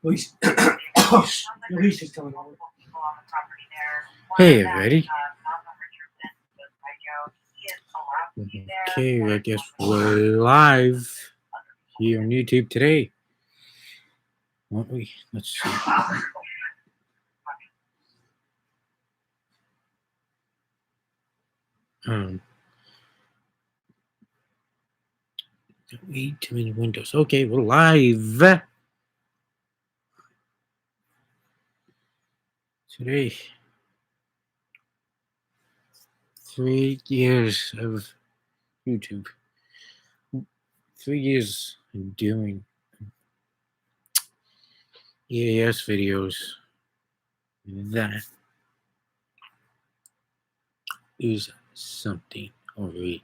Luis, Luis is coming over. Hey, ready? Okay, I guess we're live here on YouTube today. Aren't we? Let's see. Way too many windows. Okay, we're live today. 3 years of YouTube. 3 years of doing EAS videos. That is something alright.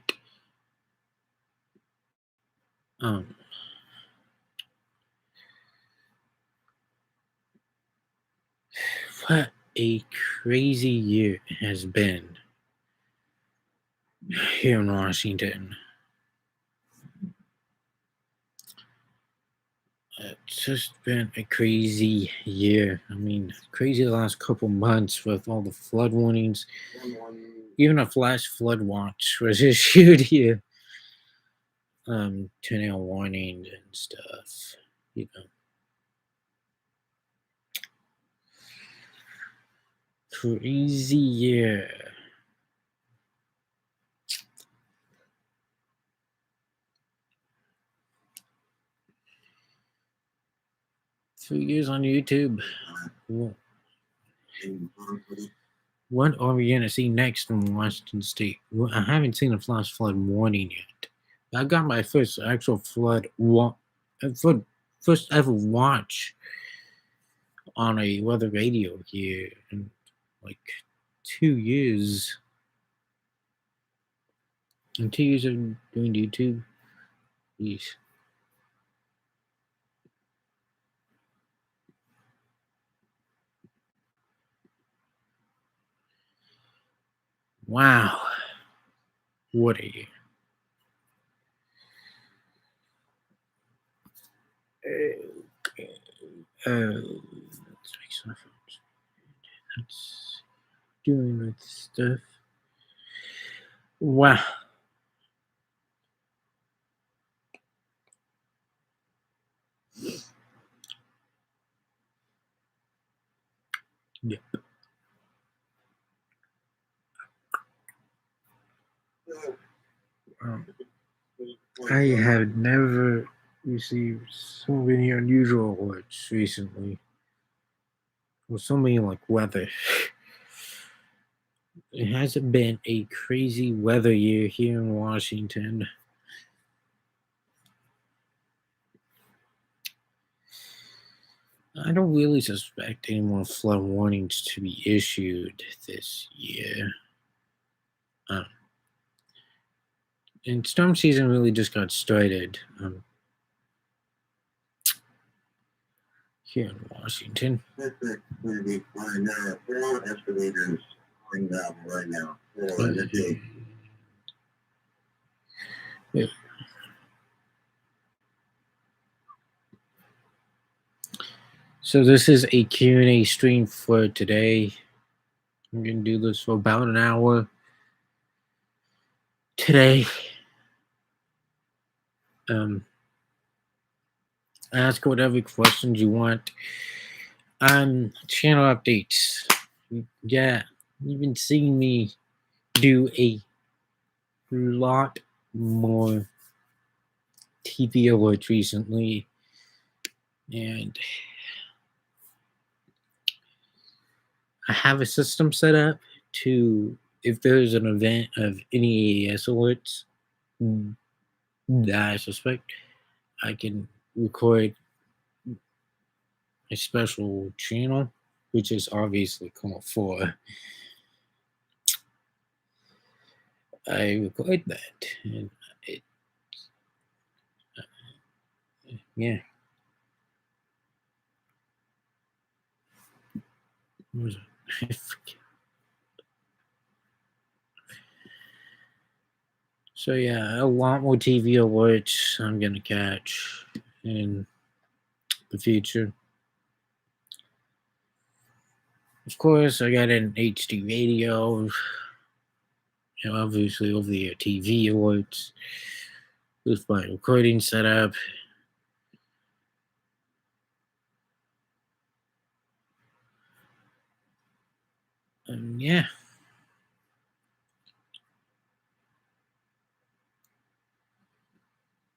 What a crazy year it has been here in Washington. It's just been a crazy year. I mean, crazy the last couple months with all the flood warnings. Even a flash flood watch was issued here. Tornado warning and stuff. Crazy year. Three years on YouTube. What are we gonna see next in Washington State? Well, I haven't seen a flash flood warning yet. I got my first actual first ever watch on a weather radio here in like 2 years. In 2 years of doing YouTube. Yeesh. Wow. What a year. Okay. Let's make some efforts. That's doing with stuff. Wow. Yep. I have never received so many unusual awards recently. Well, so many like weather. It hasn't been a crazy weather year here in Washington. I don't really suspect any more flood warnings to be issued this year. And storm season really just got started here in Washington. Yeah. So this is a Q&A stream for today. I'm going to do this for about an hour today. Ask whatever questions you want. Channel updates. Yeah, you've been seeing me do a lot more TV alerts recently, and I have a system set up to, if there's an event of any EAS alerts that I suspect, I can record a special channel, which is obviously called 4. I record that, and yeah. What was it? So yeah, a lot more TV awards I'm gonna catch in the future. Of course, I got an HD radio, obviously over the TV awards with my recording setup. Yeah.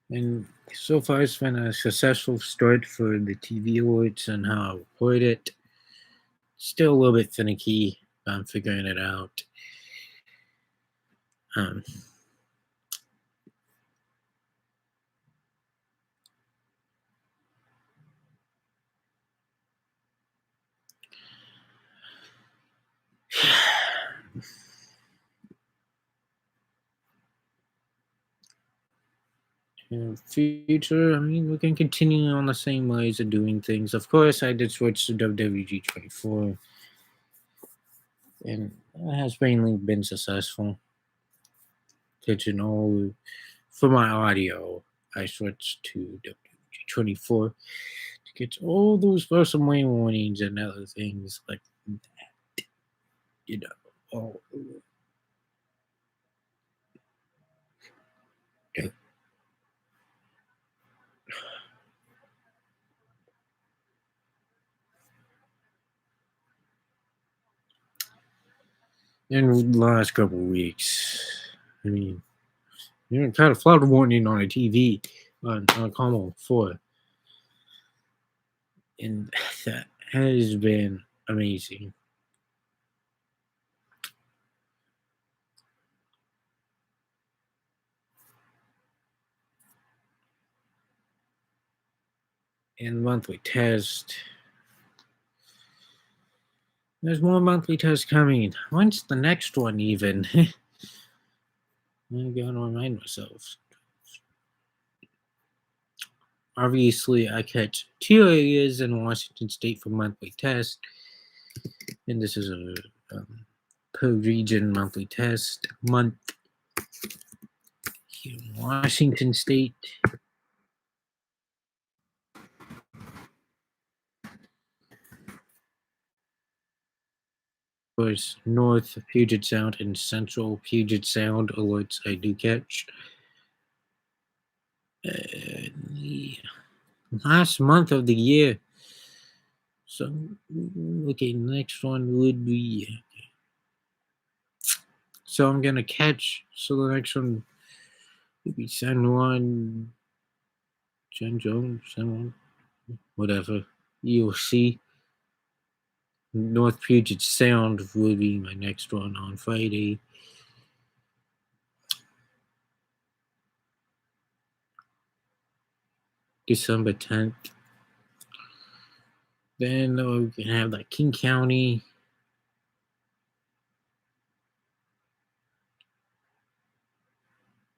And so far, it's been a successful start for the TV awards and how I record it. Still a little bit finicky. I'm figuring it out. Um, in the future, I mean, we can continue on the same ways of doing things. Of course, I did switch to WWG 24, and it has mainly been successful. Catching all for my audio, I switched to WWG 24 to get all those WrestleMania warnings and other things like that. You know, oh, yeah. In the last couple of weeks, I mean, kind of flood warning on a TV on Como 4, and that has been amazing. And monthly test. There's more monthly tests coming. When's the next one even? I gotta remind myself. Obviously, I catch 2 areas in Washington State for monthly test, and this is a per region monthly test month here in Washington State. Of course, North Puget Sound and Central Puget Sound alerts I do catch. The last month of the year. So, okay, next one would be. So I'm gonna catch. So the next one would be San Juan, San Juan, whatever. You'll see. North Puget Sound will be my next one on Friday. December 10th. Then we're gonna have like King County.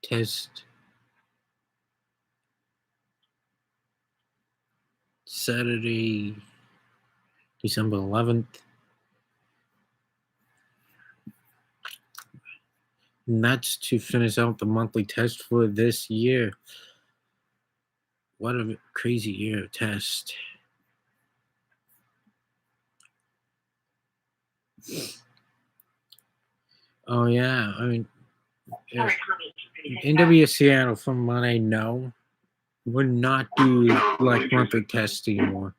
Test. Saturday, December 11th. And that's to finish out the monthly test for this year. What a crazy year of test. Oh, yeah. I mean, NWS Seattle, from what I know, would not do like monthly tests anymore.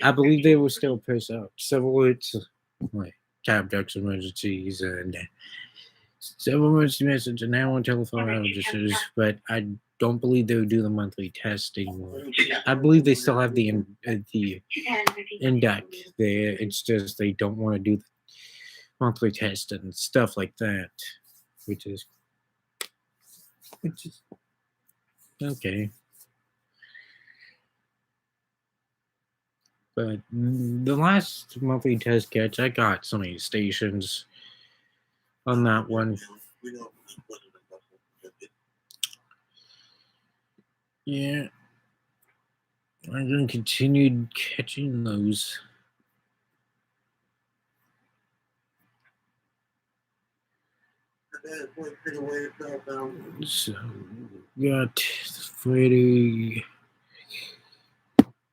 I believe they will still push out several alerts, like cab ducks emergencies and several emergency messages and now on telephone outages, but I don't believe they would do the monthly test anymore. I believe they still have the index there. It's just they don't want to do the monthly test and stuff like that, which is okay. But the last monthly test catch, I got so many stations on that one. Yeah. I'm going to continue catching those. So, got Friday.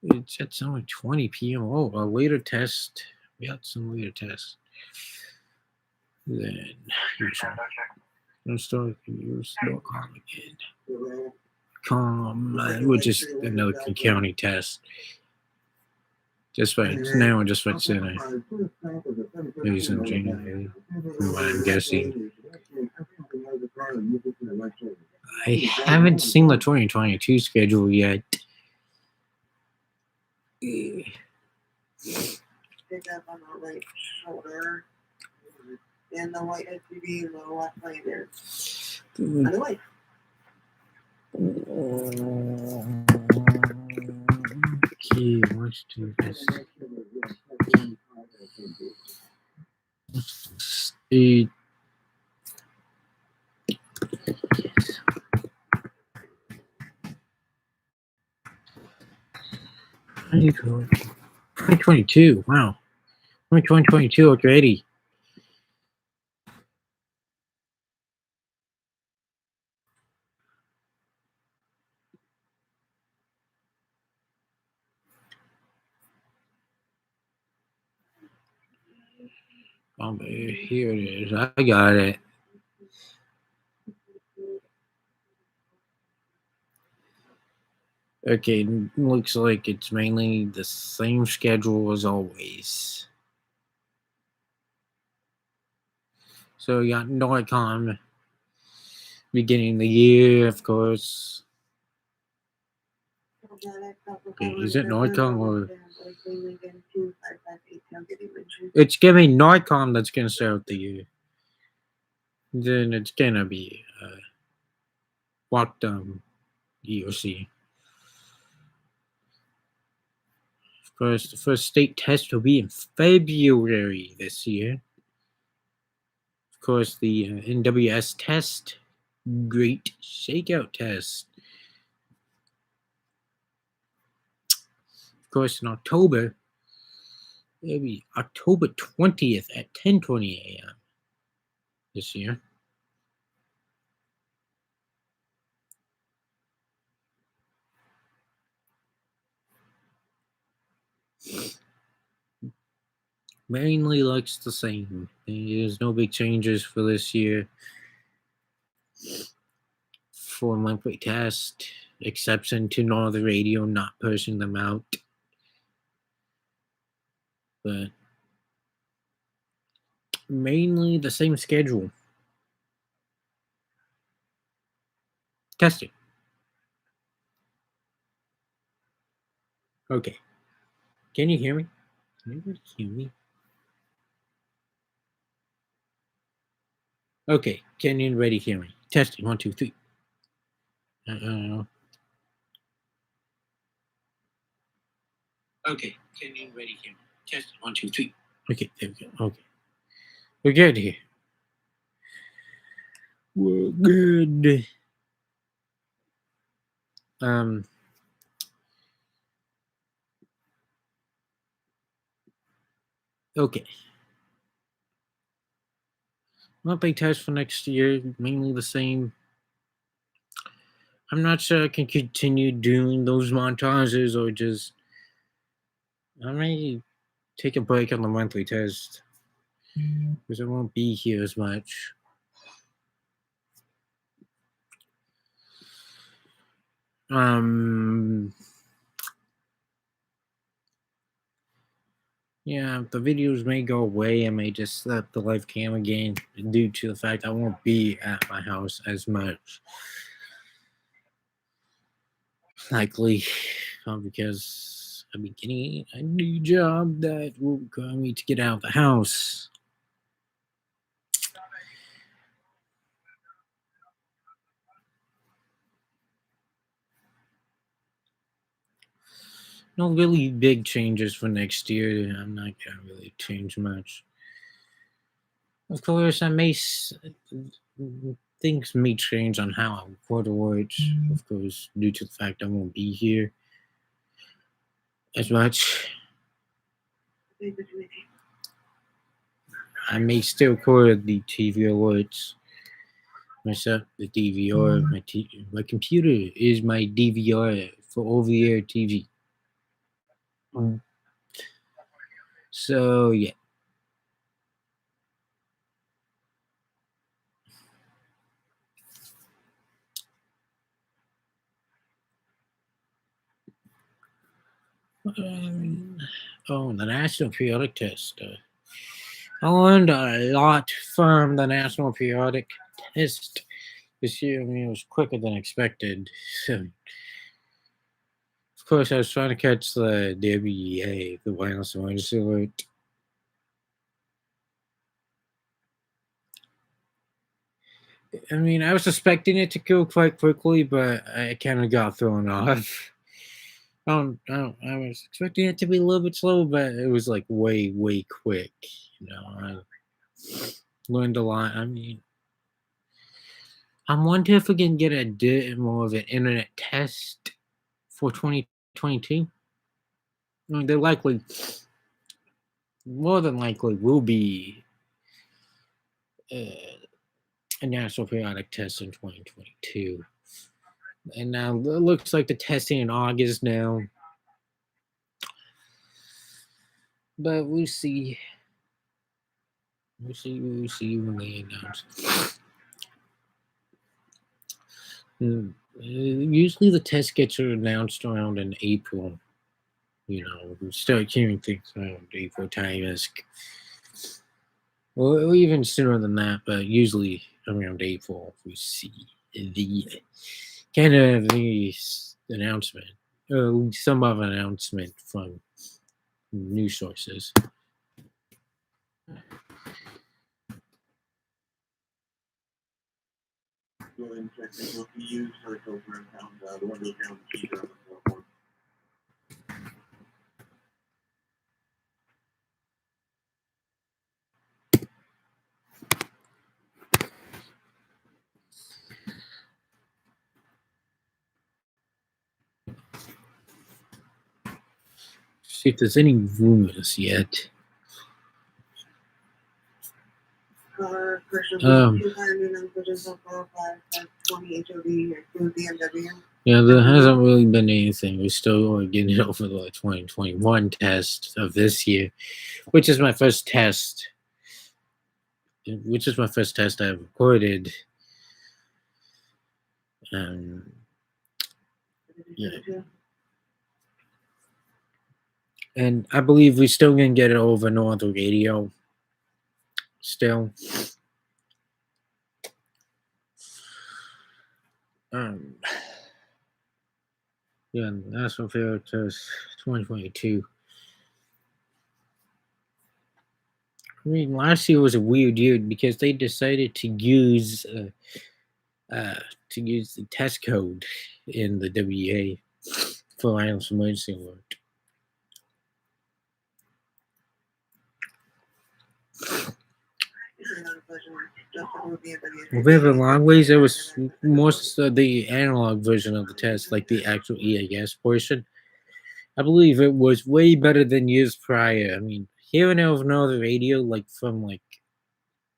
It's at only 20 p.m. Oh, a later test Yeah, simulator test. Then here's one. Let's start use .com again. Which is another county test. Just by now, just by saying maybe in January, from what I'm guessing. I haven't seen the 2022 schedule yet. Pick up on the right shoulder. And the white SUV, the left lane there. On the way. Okay, let's do this. State. How do you go? 2022. Wow. 2022 already. Oh, here it is. I got it. Okay, looks like it's mainly the same schedule as always. So you got NORCON beginning of the year, of course. Okay, is it NORCON or it's giving NORCON that's gonna start the year. Then it's gonna be Lockdown EOC. Of course, the first state test will be in February this year. Of course, the NWS test, Great Shakeout test. Of course, in October, it'll be October 20th at 10:20 a.m. this year. Mainly looks the same. There's no big changes for this year. For monthly test, exception to Northern Radio not pushing them out. But mainly the same schedule. Testing. Okay. Can you hear me? Can anybody hear me? Okay. Can anybody hear me? Testing. 1, 2, 3. Okay. Can anybody hear me? Testing. 1, 2, 3. Okay. There we go. Okay. We're good here. We're good. Okay. Monthly test for next year, mainly the same. I'm not sure I can continue doing those montages or just I may take a break on the monthly test because I won't be here as much. Yeah, the videos may go away. I may just set up the live cam again due to the fact I won't be at my house as much. Likely because I'll be getting a new job that will require me to get out of the house. No really big changes for next year. I'm not gonna really change much. Of course, things may change on how I record the words. Of course, due to the fact I won't be here as much. I may still record the TV alerts myself. The DVR, my computer is my DVR for over-the-air TV. So yeah. Oh, the National Periodic Test. I learned a lot from the National Periodic Test this year. I mean, it was quicker than expected. Of course, I was trying to catch the WEA, the Wireless Emergency Alert. I mean, I was expecting it to go quite quickly, but I kind of got thrown off. I was expecting it to be a little bit slow, but it was like way, way quick. I learned a lot. I mean, I'm wondering if we can get a bit more of an internet test for 2022. I mean, more than likely, will be a national periodic test in 2022. And now it looks like the testing in August now. But we'll see. We'll see when they announce. Usually the test gets announced around in April. We start hearing things around April time, or even sooner than that, but usually around April we see the kind of the announcement, some of an announcement from news sources. Go ahead and check this. If you use search over and found the Windows down key on the platform. See if there's any rumors yet. Yeah, there hasn't really been anything. We're still getting over the 2021 test of this year, which is my first test. I've recorded. Yeah. And I believe we're still gonna get it over Northern Radio. Still. Yeah, National Fair Test 2022. I mean, last year was a weird year because they decided to use the test code in the WEA for wireless emergency alert. Within a long ways, it was most of the analog version of the test, like the actual EAS portion. I believe it was way better than years prior. I mean, hearing over Northern Radio, like from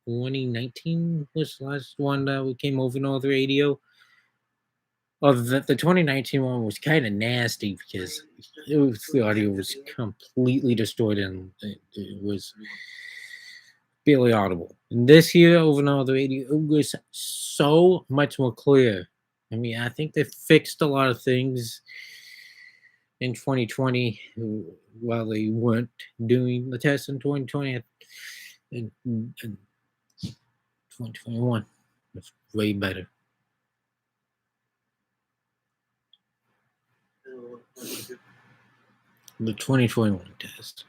2019 was the last one that we came over Northern Radio. Oh, the 2019 one was kind of nasty because the audio was completely distorted and it was barely audible. And this year, over and over the radio, it was so much more clear. I mean, I think they fixed a lot of things in 2020 while they weren't doing the test in 2020 and 2021. It's way better. The 2021 test.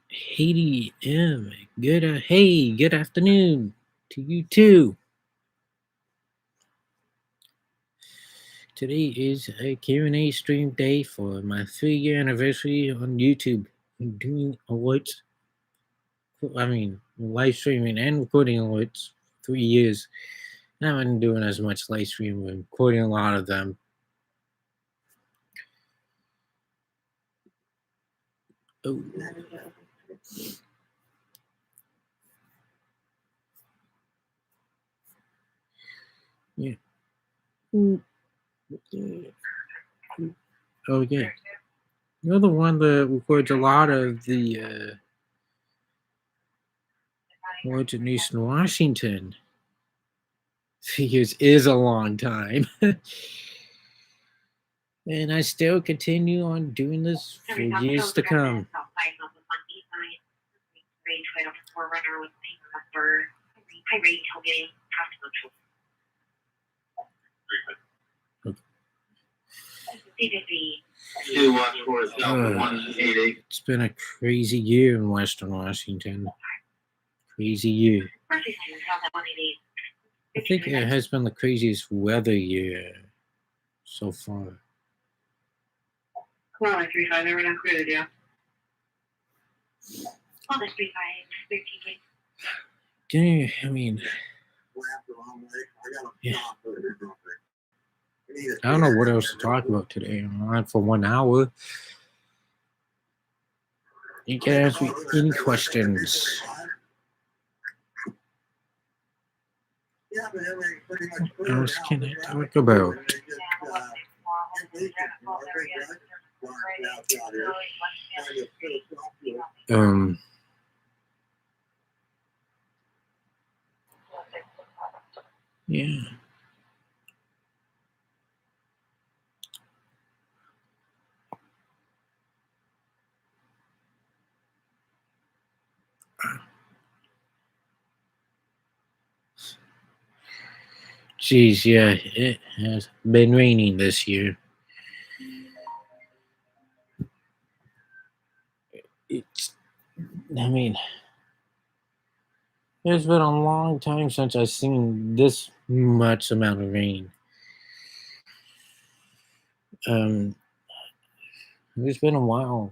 Haiti M. Good afternoon to you too. Today is a Q&A stream day for my 3-year anniversary on YouTube. I'm doing alerts. I mean, live streaming and recording alerts. 3 years. I haven't been doing as much live streaming, but recording a lot of them. Oh. Yeah. Oh yeah, you're the one that records a lot of the words in Eastern Washington. 3 years is a long time. And I still continue on doing this for years to come. It's been a crazy year in Western Washington. Crazy year. I think it has been the craziest weather year so far. Come on, 35, they were not created, yeah. Dang, I mean, yeah. I don't know what else to talk about today. I'm on for 1 hour. You can ask me any questions. What else can I talk about? Yeah. Geez, yeah, it has been raining this year. I mean, it's been a long time since I've seen this much amount of rain. It's been a while.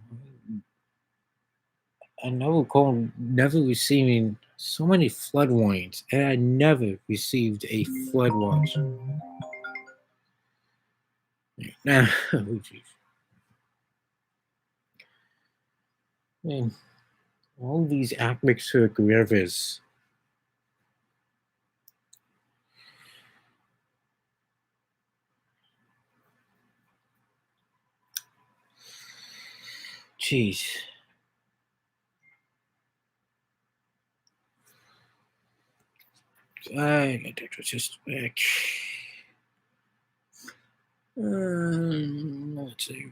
I never recall never receiving so many flood warnings, and I never received a flood watch. Nah, oh, jeez. Man, all these atmospheric rivers. Jeez. That was just back. Let's see.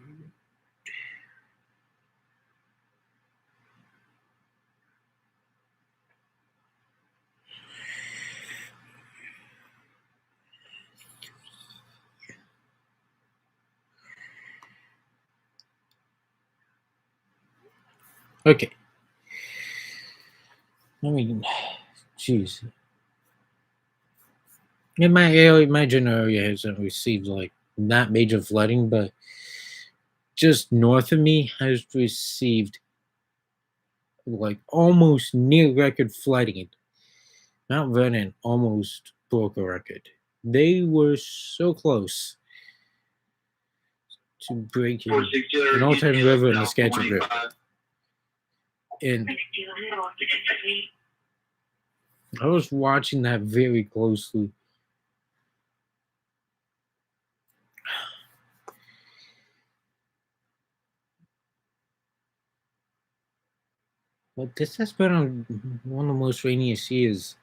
Okay. I mean, jeez. In my area, my general area hasn't received like not major flooding, but just north of me has received like almost near record flooding. Mount Vernon almost broke a record. They were so close to breaking an all-time river in the Skagit River. And I was watching that very closely. But this has been one of the most rainiest years.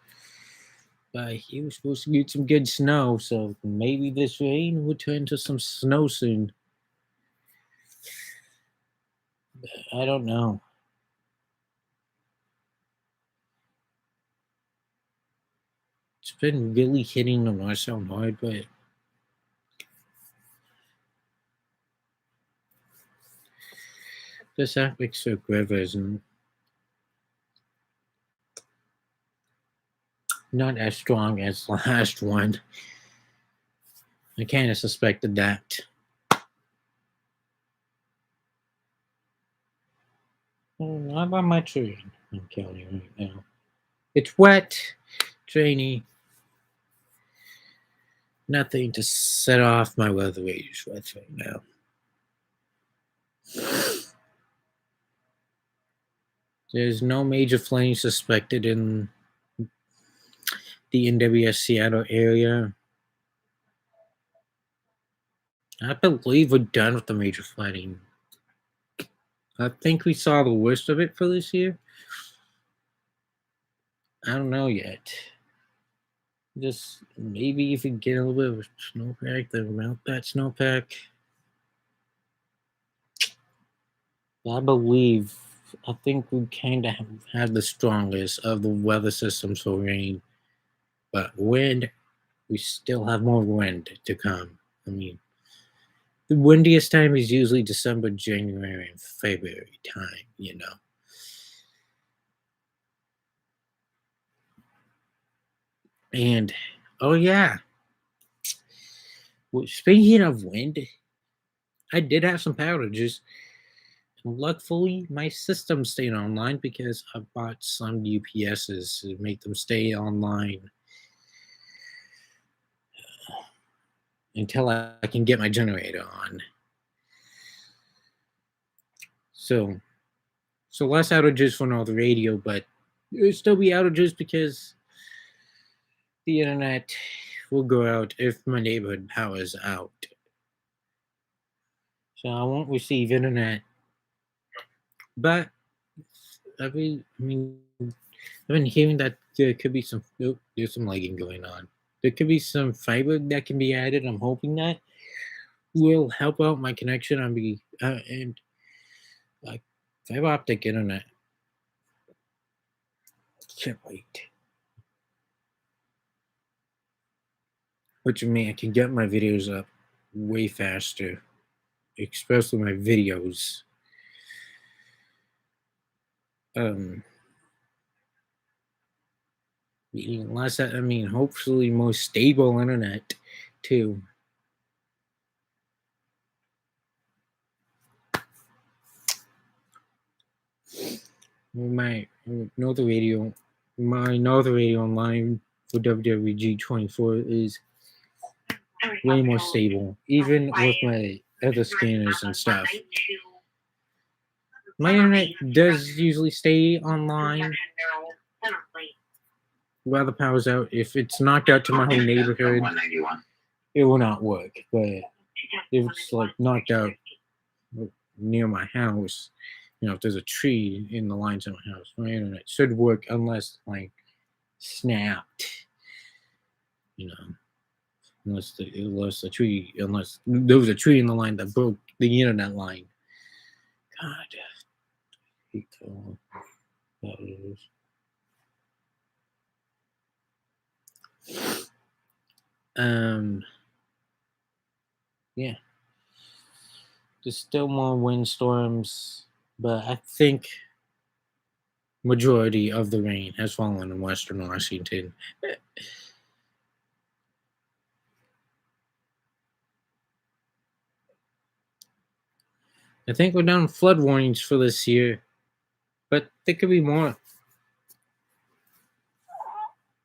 He was supposed to get some good snow, so maybe this rain will turn to some snow soon. I don't know. It's been really hitting the north so hard, but this atmospheric river is not as strong as the last one. I kind of suspected that. Not by much rain, I'm telling you right now. It's wet, rainy. Nothing to set off my weather rage with right now. There's no major flooding suspected in the NWS Seattle area. I believe we're done with the major flooding. I think we saw the worst of it for this year. I don't know yet. Just maybe if we get a little bit of snowpack, then melt that snowpack. I think we kind of have the strongest of the weather systems for rain, but wind, we still have more wind to come. I mean, the windiest time is usually December, January, and February time, you know. And oh yeah, well, speaking of wind, I did have some power outages. Luckily, my system stayed online because I bought some UPSs to make them stay online until I can get my generator on. So less outages for North Radio, but there'll still be outages because the internet will go out if my neighborhood power is out. So I won't receive internet. But I've been hearing that there could be some there's some lagging going on. There could be some fiber that can be added. I'm hoping that will help out my connection on and like fiber optic internet. Can't wait. Which means I can get my videos up way faster, especially my videos. Hopefully more stable internet too. My North Radio online for WWG 24 is way more stable, even with my other scanners and stuff. My internet does usually stay online while the power's out. If it's knocked out to my whole neighborhood, it will not work. But if it's like knocked out near my house, if there's a tree in the lines of my house, my internet should work unless like snapped. Unless there was a tree in the line that broke the internet line. God, yeah. There's still more windstorms, but I think majority of the rain has fallen in Western Washington. I think we're down flood warnings for this year, but there could be more.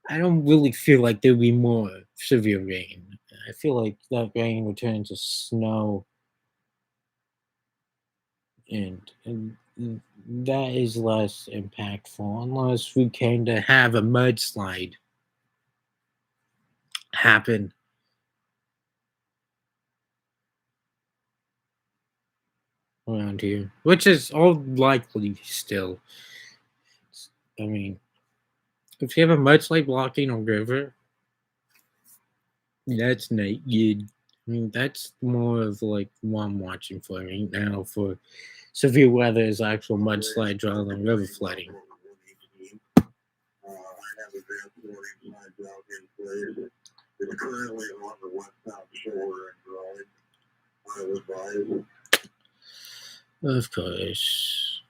I don't really feel like there'll be more severe rain. I feel like that rain will turn to snow, and that is less impactful unless we kind of have a mudslide happen. Around here, which is all likely still. I mean, if you have a mudslide blocking a river, that's not good. I mean, that's more of like what I'm watching for right now for severe weather is actual mudslides rather than river flooding. I have advanced warning signs out in place. It's currently on the west-south shore and growing. I advise. Of course.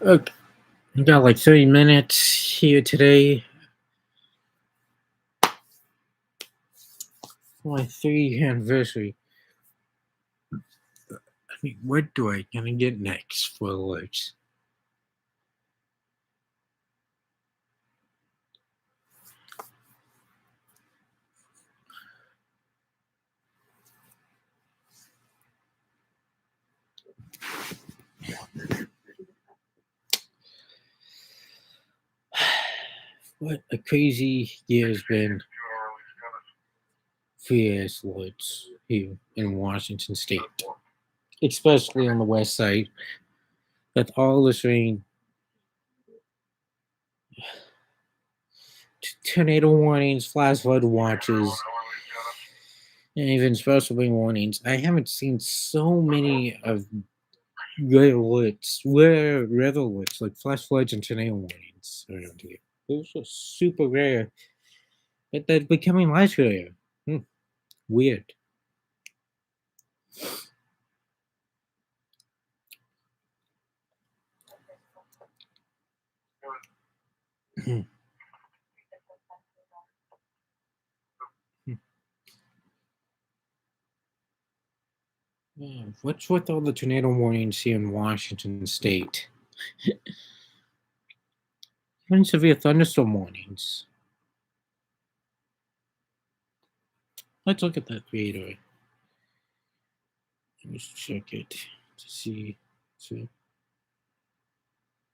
Okay. We got like 30 minutes here today. My 3-year anniversary. I mean, what do I gonna get next for alerts? What a crazy year has been for airlords here in Washington State, especially on the west side. With all this rain, tornado warnings, flash flood watches, and even special wind warnings. I haven't seen so many of rare alerts, rare weather alerts, like flash floods and tornado warnings around here. Those are super rare, but they're becoming less rare. Weird. Yeah, what's with all the tornado warnings here in Washington State? Even severe thunderstorm warnings. Let's look at that radar. Let me check it to see. So,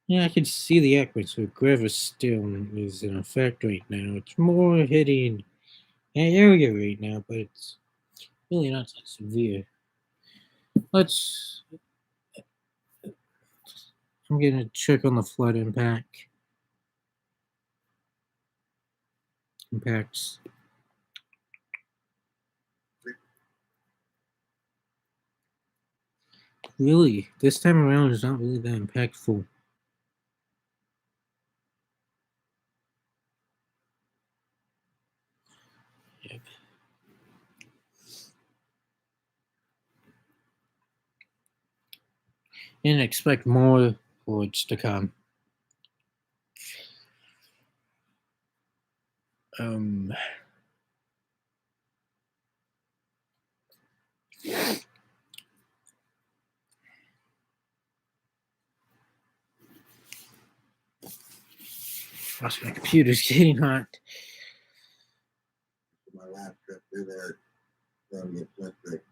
yeah, I can see the atmosphere. Gravis still is in effect right now. It's more hitting an area right now, but it's really not that severe. I'm gonna check on the flood impacts. Really, this time around is not really that impactful. Yep. And expect more floods to come. Gosh, my computer's getting hot. My last trip through there, from the district.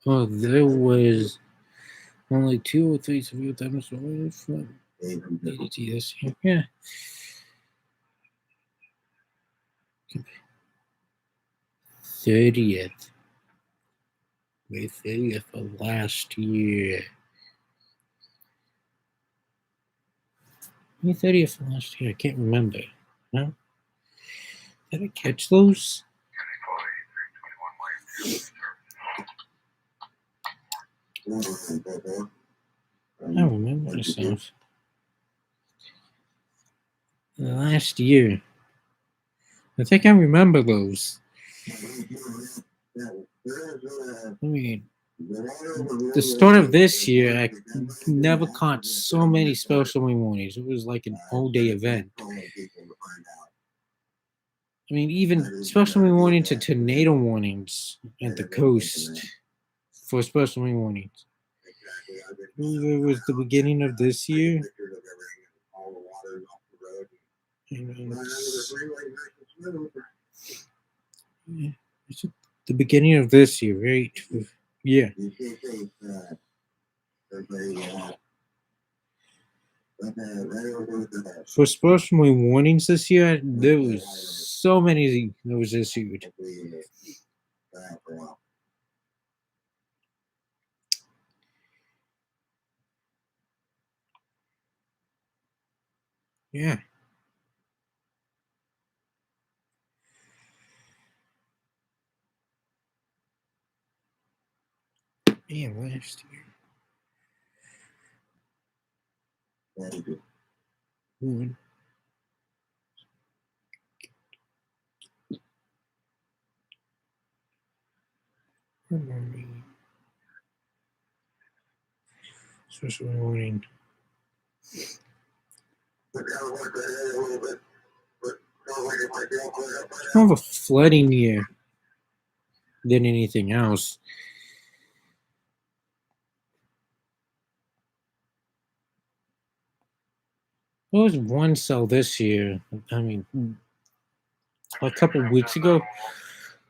Oh, there was only 2 or 3 severe thunderstorms from ADT this year. Yeah. May 30th of last year. May 30th of last year. I can't remember. No? Did I catch those? I remember myself. Last year. I think I remember those. I mean, the start of this year, I never caught so many special wind warnings. It was like an all-day event. I mean, even special wind warnings and tornado warnings at the coast for special wind warnings. It was the beginning of this year. It's the beginning of this year, right? Yeah. For special wind warnings this year, there was so many that was issued. Yeah. Yeah, last year. One. Special wind warning. It's more of a flooding year than anything else. There was one cell this year. I mean, a couple of weeks ago.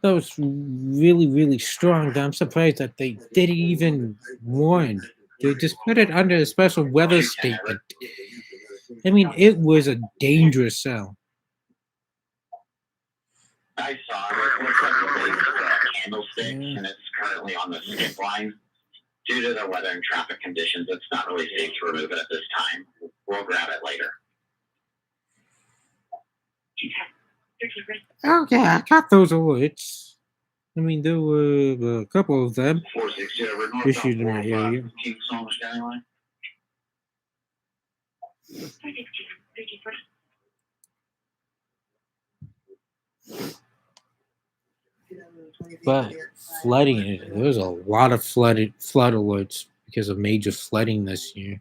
That was really, really strong. I'm surprised that they didn't even warn They just put it under a special weather statement. I mean, it was a dangerous cell. I saw it. It looks like a base candlestick, and it's currently on the skip line. Due to the weather and traffic conditions, it's not really safe to remove it at this time. We'll grab it later. Okay, I got those alerts. I mean, there were a couple of them 460 over north issued in my area. Kingston County line. But flooding, there was a lot of flood alerts because of major flooding this year.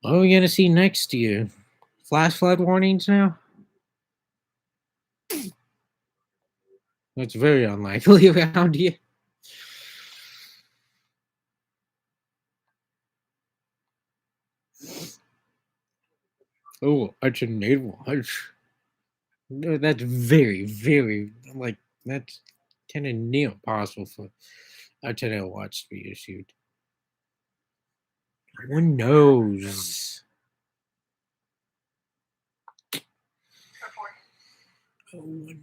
What are we going to see next year? Flash flood warnings now? That's very unlikely around here. Oh, a tornado watch. No, that's very, very, like, that's kind of near possible for a tornado watch to be issued. One knows. Oh, one knows.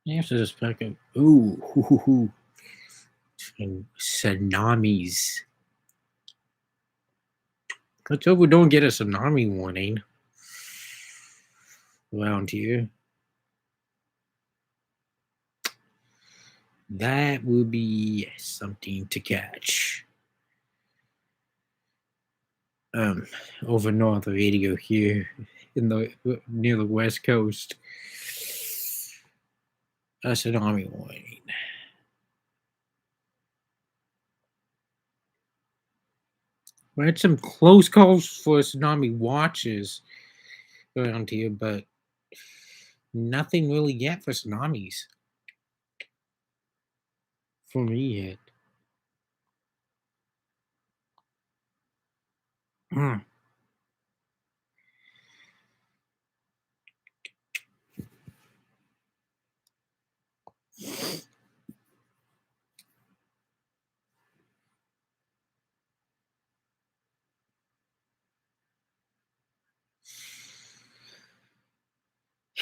Answer this back up. Ooh, hoo, hoo, hoo. And tsunamis. Let's hope we don't get a tsunami warning around here. That would be something to catch. Over north of radio here in the near the west coast. A tsunami warning. We had some close calls for tsunami watches around here, but nothing really yet for tsunamis. For me yet.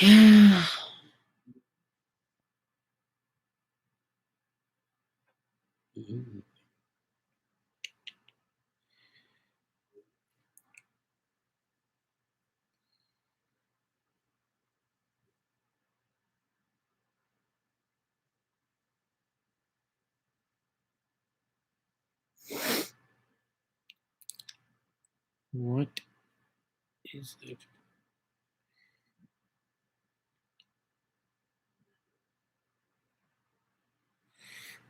Yeah. Ooh. What is it?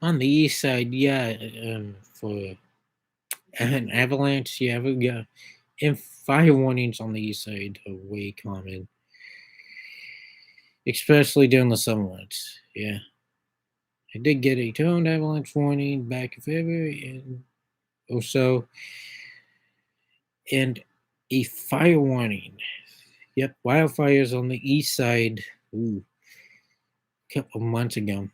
On the east side, yeah, for an avalanche, yeah, we got and fire warnings on the east side are way common, especially during the summer months. Yeah, I did get a toned avalanche warning back in February or so, and a fire warning. Yep, wildfires on the east side. Ooh, a couple months ago.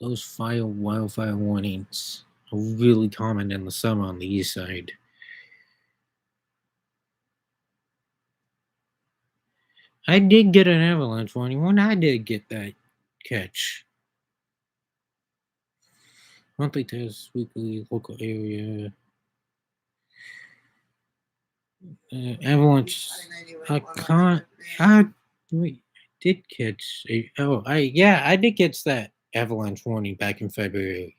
Those wildfire warnings are really common in the summer on the east side. I did get an avalanche warning when I did get that catch. Monthly test, weekly, local area. Avalanche. I can't. Wait, did catch a. Oh, I did catch that avalanche warning back in February.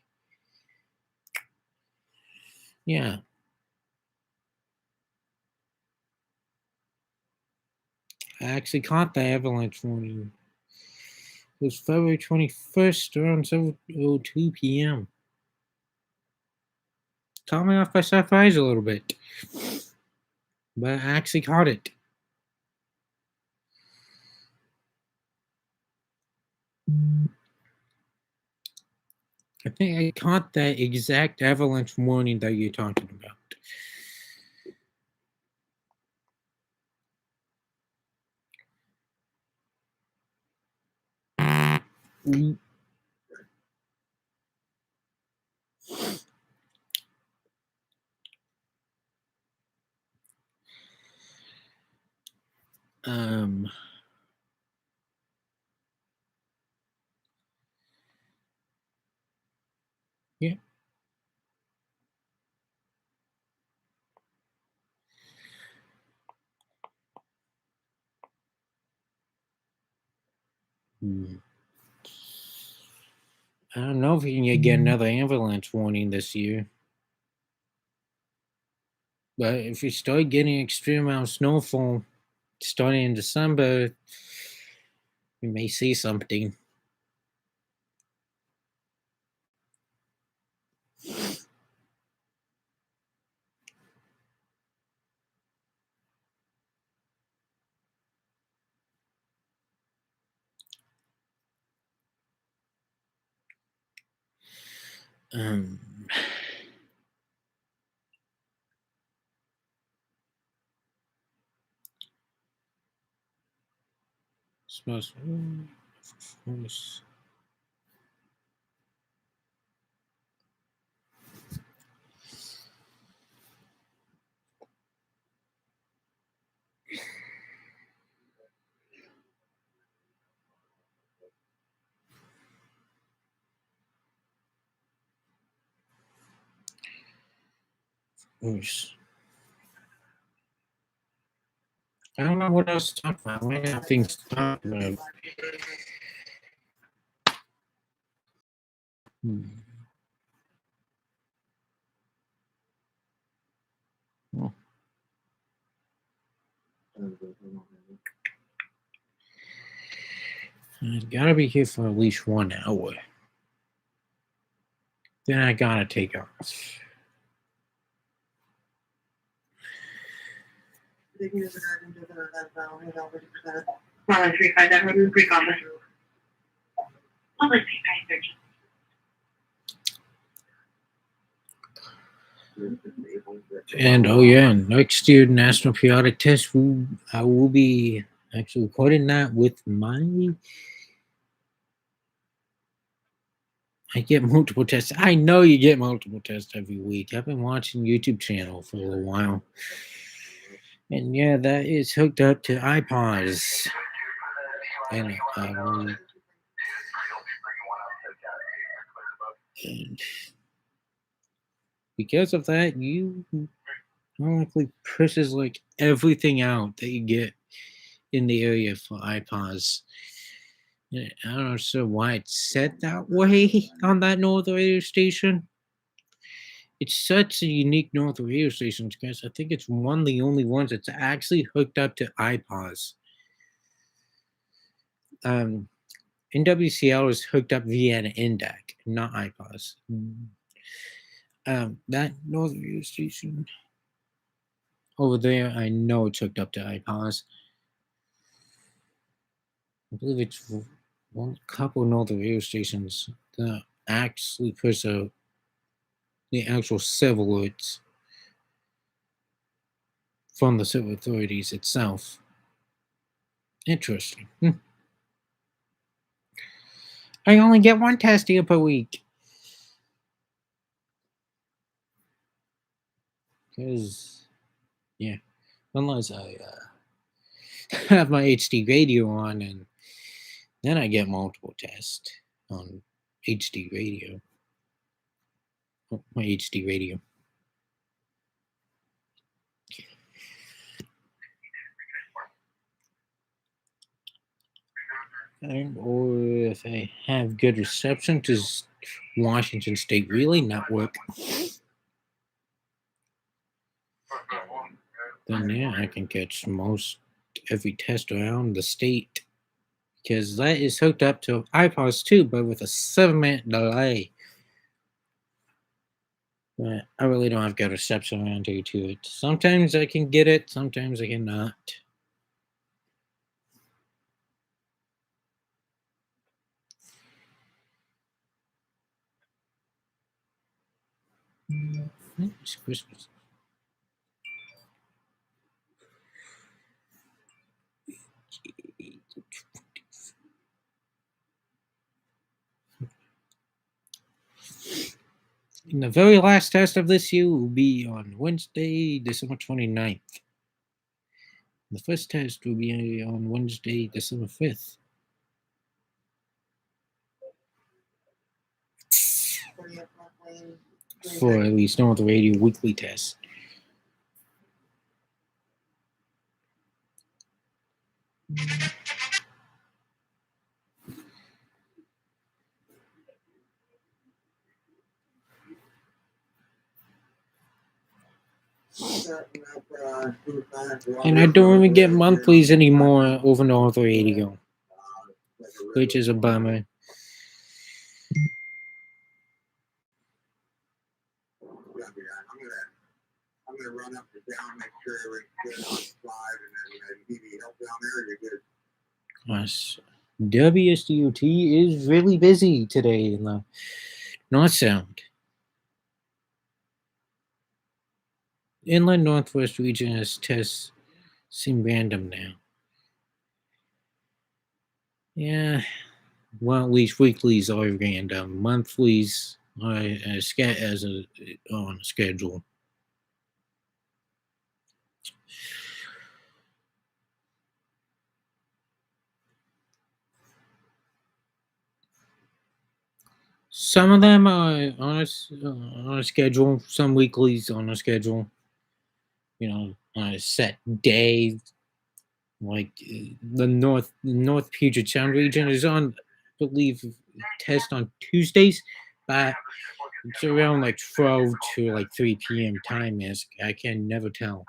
Yeah. I actually caught the avalanche warning. It was February 21st around 7:02 p.m. Caught me off by surprise a little bit. But I actually caught it. I think I caught that exact avalanche warning that you're talking about. Mm. Um, yeah. Hmm. I don't know if we can get another avalanche warning this year. But if we start getting extreme amount of snowfall starting in December, we may see something. Um, smells. Oops. I don't know what else to talk about. I might have things to talk about. Hmm. Well, I gotta be here for at least 1 hour. Then I gotta take off. Well, 35 that road Creek office. Public safety search. And oh yeah, next year National Periodic Test, I will be actually recording that with my. I get multiple tests. I know you get multiple tests every week. I've been watching YouTube channel for a little while. And yeah, that is hooked up to iPods. And, and because of that, you automatically pushes like everything out that you get in the area for iPods. I don't know sure why it's set that way on that North radio station. It's such a unique North radio station because I think it's one of the only ones that's actually hooked up to iPods. NWCL is hooked up via an NDAC, not iPods. That North radio station over there, I know it's hooked up to iPods. I believe it's one couple North radio stations that actually push out the actual civil alerts from the civil authorities itself. Interesting. I only get one test here per week. Because, yeah, unless I have my HD radio on, and then I get multiple tests on HD radio. My HD radio. Or if I have good reception to Washington State Relay Network, then yeah, I can catch most every test around the state. Because that is hooked up to iPods too, but with a 7-minute delay. But I really don't have good reception around here to it. Sometimes I can get it, sometimes I cannot. It's Christmas. And the very last test of this year will be on Wednesday, December 29th. The first test will be on Wednesday, December 5th. For at least North Radio weekly test. And I don't even get monthlies anymore over North Radio, which is a bummer. I'm gonna run up and down, make sure everything's good on 5, and then give you help down there. You're good. Yes. WSDOT is really busy today in the North Sound. Inland Northwest Region's tests seem random now. Yeah, well, at least weeklies are random. Monthlies are on a schedule. Some of them are on a schedule. Some weeklies on a schedule. You know, on a set day. Like the North Puget Sound region is on, I believe, test on Tuesdays, but it's around like 12 to like 3 p.m. time. Is I can never tell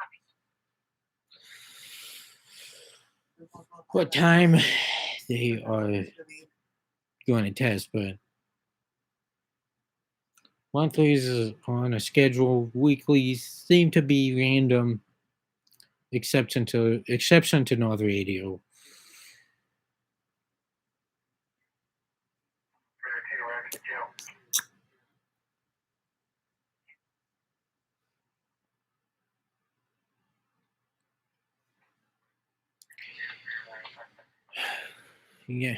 what time they are going to test, but monthlies is on a schedule. Weeklies seem to be random, exception to North Radio. Yeah.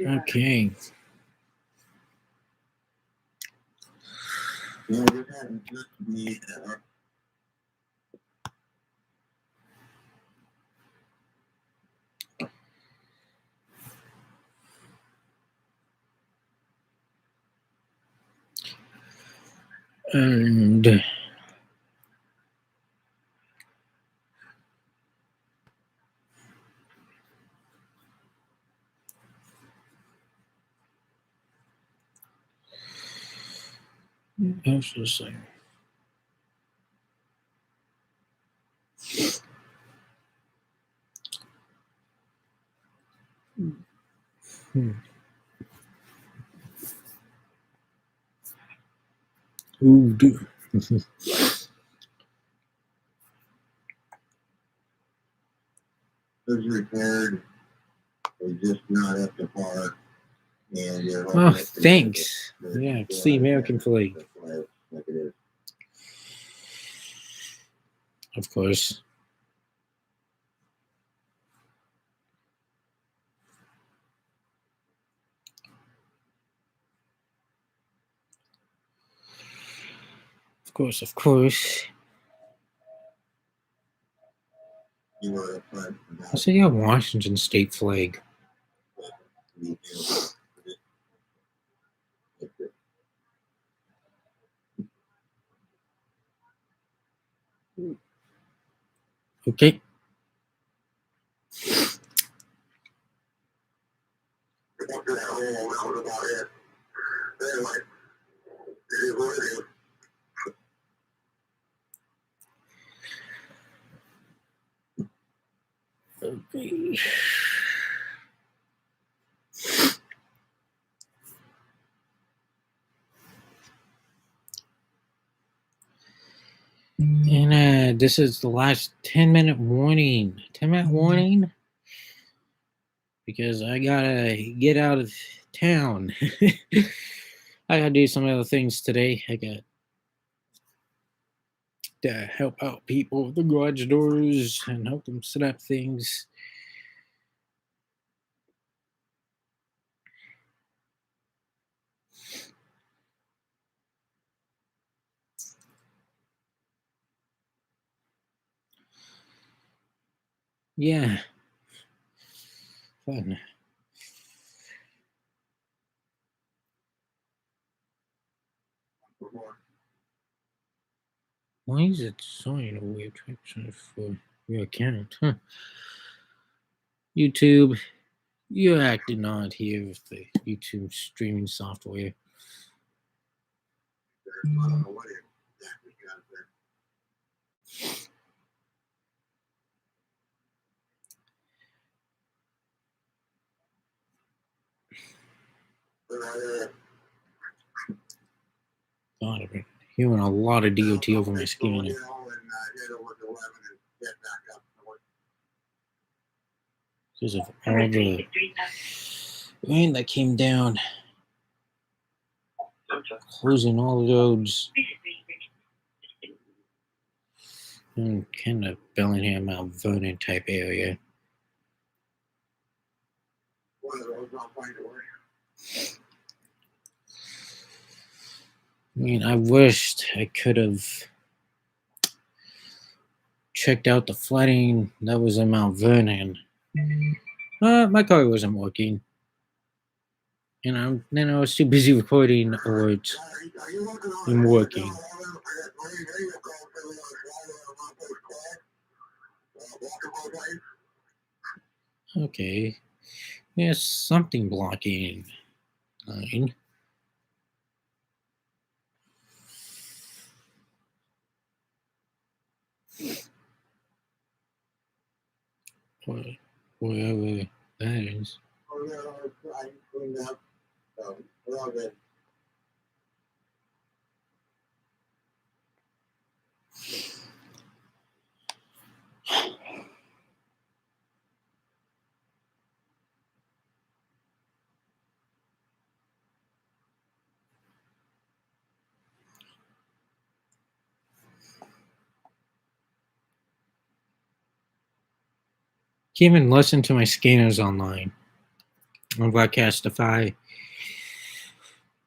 Okay. And else to say. Ooh, Was repaired. They're just not up to par. And Oh, thanks. Yeah, it's the American flag. Like it is. Of course. Of course. You were up front. I say you have Washington state flag. Okay. That was about it. Anyway, it is what it is. Okay. And Yeah, this is the last 10-minute warning. 10-minute warning? Because I gotta get out of town. I gotta do some other things today. I got to help out people with the garage doors and help them set up things. Yeah. Fun. Why is it showing a weird traction for your account? Huh. YouTube, you're acting odd here with the YouTube streaming software. I don't know what it exactly got there. But God, I've been hearing a lot of DOT over my scanner. hit over to 11 and get back up north. Because of all the rain that came down, closing all the roads in kind of Bellingham, Mount Vernon type area. One of those I'll find a way. I mean, I wished I could have checked out the flooding that was in Mount Vernon. My car wasn't working. And then I was too busy recording alerts and working. Okay. There's something blocking line. Wherever that is. I cleaned up. We're all good. Can't even listen to my scanners online on Broadcastify.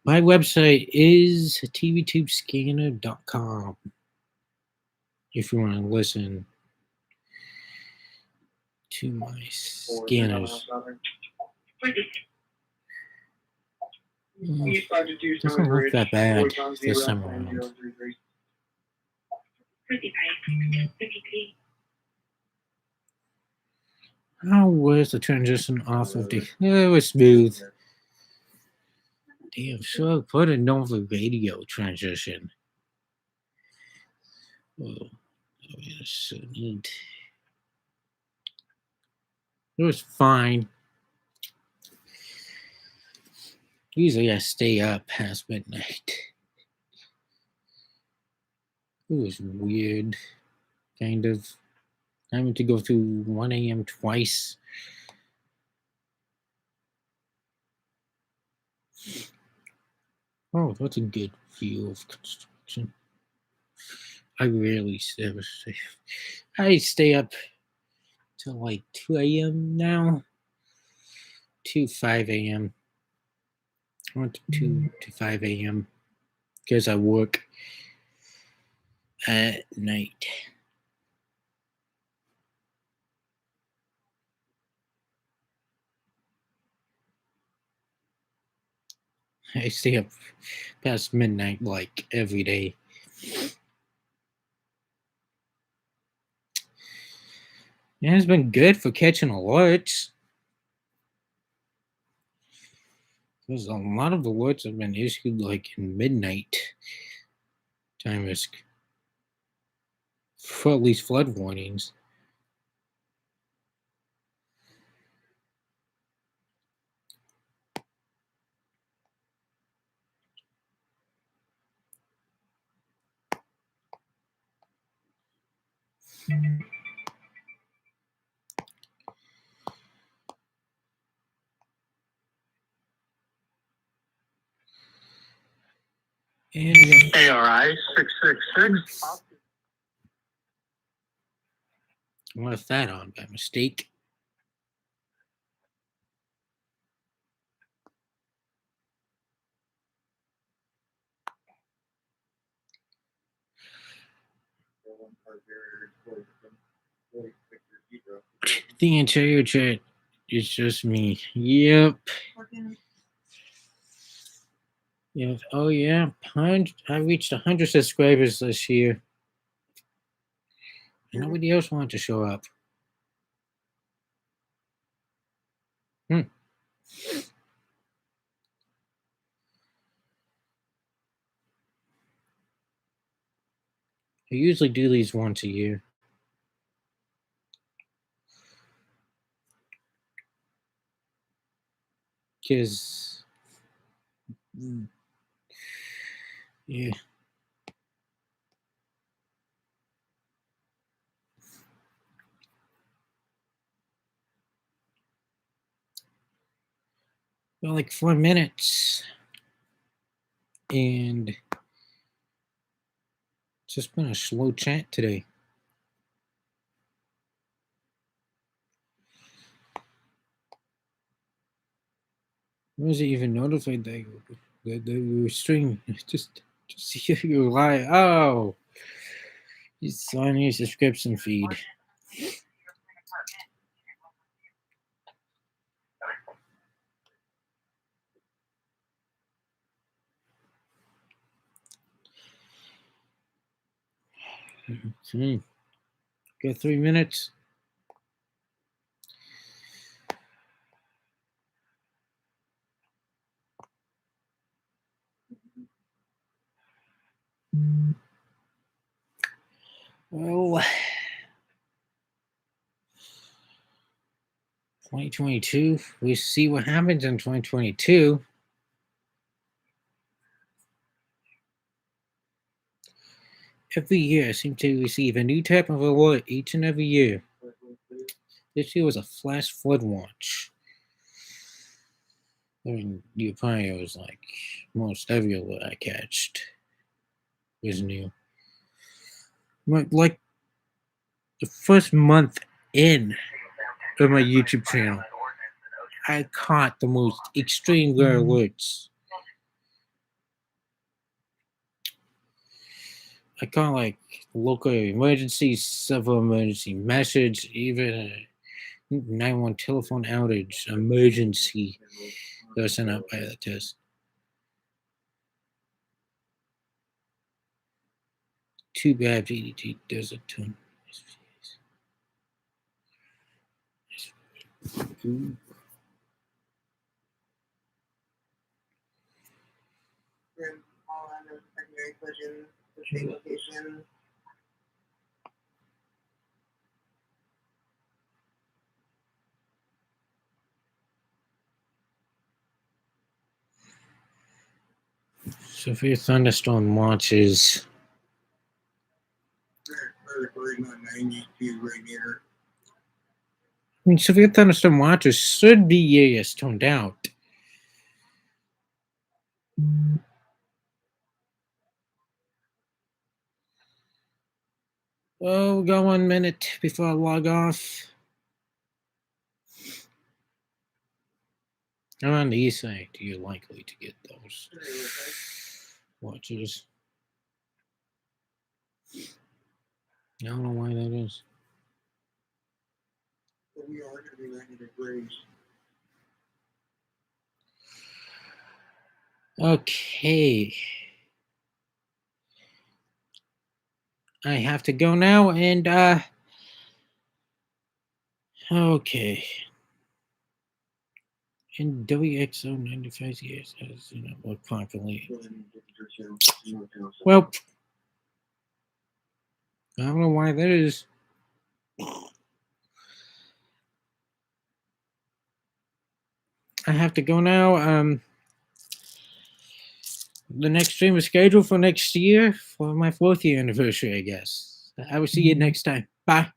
My website is tvtubescanner.com if you want to listen to my scanners. Doesn't look that bad this time around. How was the transition off of the... It was smooth. Damn, so I put a Nova radio transition. Oh, so neat. It was fine. Usually I stay up past midnight. It was weird, kind of. Having to go through 1 a.m. twice. Oh, that's a good view of construction. I rarely ever stay. I stay up till like 2 a.m. now. 5 a.m. I went to 2 to 5 a.m. because I work at night. I stay up past midnight like every day. And it's been good for catching alerts. Because a lot of alerts have been issued like in midnight time risk for at least flood warnings. And we got ARI 666. left that on by mistake. The interior chat is just me. Yep. Yep. Oh yeah. I reached 100 subscribers this year. And nobody else wanted to show up. I usually do these once a year. Because, yeah. Well, like 4 minutes. And it's just been a slow chat today. Why was it even notified that you were streaming? Just see you live. Oh, it's on your subscription feed. Okay. Got 3 minutes. Well, 2022. We see what happens in 2022. Every year, I seem to receive a new type of award each and every year. This year was a flash flood watch. I mean, the Ohio was like most every alert I catched was new. But like the first month in of my YouTube channel, I caught the most extreme weather alerts. I caught like local emergencies, several emergency message, even a 911 telephone outage emergency that was sent out by the test. Too bad VDT does a ton. Ooh. All under secondary collision, the same location. Severe thunderstorm watches. I mean, severe thunderstorm watches should be toned out. Oh, we got 1 minute before I log off. On the east side, you're likely to get those watches. I don't know why that is. We are going to be 90 degrees. Okay. I have to go now, and okay. And WXO 95 years has more properly. Well, I don't know why that is. I have to go now. The next stream is scheduled for next year for my 4th year anniversary, I guess. I will see you next time. Bye.